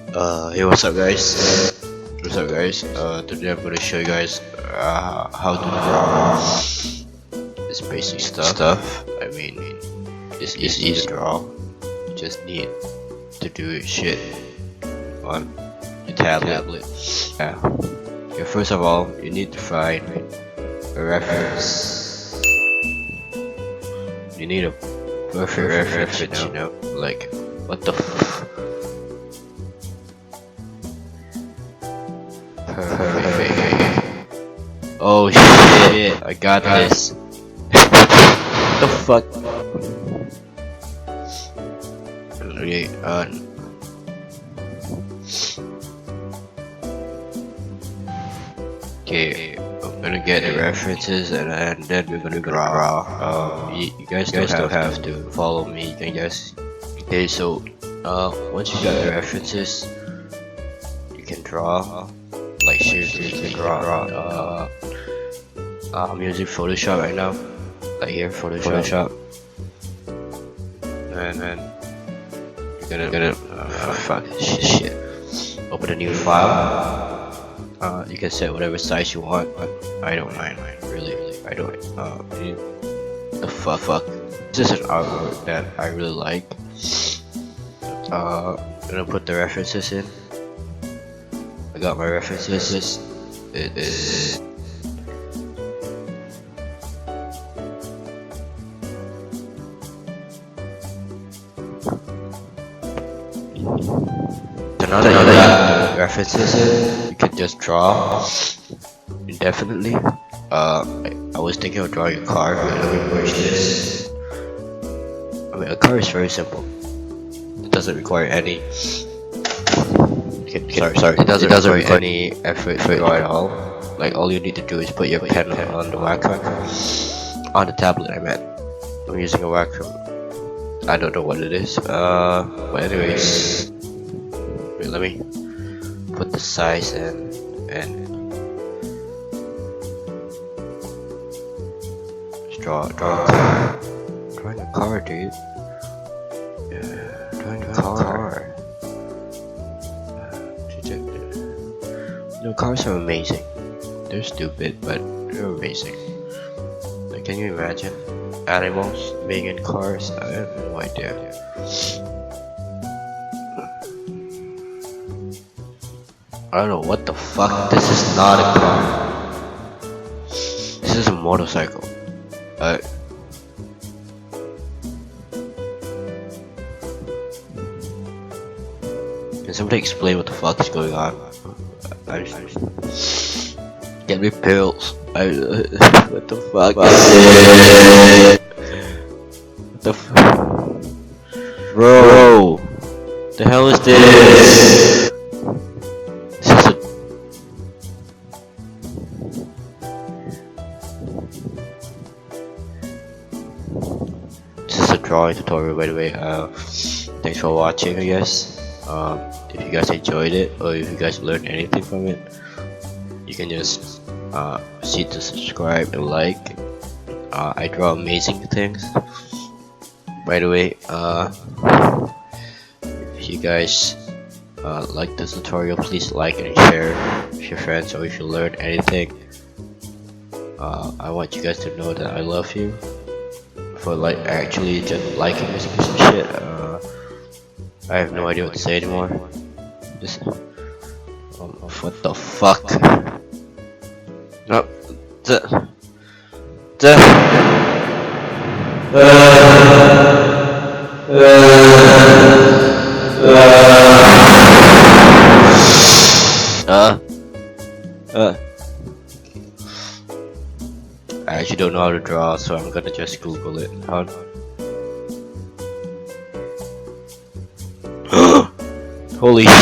Hey, what's up, guys? What's up, guys? Today I'm gonna show you guys how to draw this basic stuff. I mean, it's easy to draw. You just need to do shit on your tablet. Yeah. Okay, first of all, you need to find a reference. You need a perfect reference, you know, like what the f. Perfect. Oh shit, I got this. What the fuck? Okay, okay, I'm gonna get the references and then we're gonna draw. You guys don't have to follow me, I guess. Okay, so once you got the references, you can draw. Like seriously, you can draw. I'm using Photoshop right now. Like here, Photoshop. And then you're gonna fuck shit. Open a new file. You can set whatever size you want, but I don't mind. Really, I don't. The fuck. This is an artwork that I really like. I'm gonna put the references in. I got my references. It is now that you got references in, you can just draw indefinitely. I was thinking of drawing a car, but let me merge this. I mean, a car is very simple. It doesn't require any. Sorry. It doesn't require any effort to draw at all. Like all you need to do is put your pen on the Wacom, on the tablet. I meant. I'm using a Wacom. I don't know what it is. But anyways, wait, let me put the size in and just draw a car. Drawing a car, dude. Yeah, drawing a car. No, cars are amazing. They're stupid, but they're amazing. Like, can you imagine animals being in cars? I have no idea. I don't know what the fuck. This is not a car. This is a motorcycle. Can somebody explain what the fuck is going on? Get me pills. What the fuck? What the bro? The hell is this? This is a drawing tutorial, by the way. Thanks for watching, I guess. If you guys enjoyed it or if you guys learned anything from it, you can just see to subscribe and like. I draw amazing things, by the way. If you guys like this tutorial, please like and share with your friends, or if you learned anything, I want you guys to know that I love you for like actually just liking this piece of shit. I have no idea what to say anymore. Just what the fuck? No, I actually don't know how to draw, so I'm gonna just Google it. Holy shit.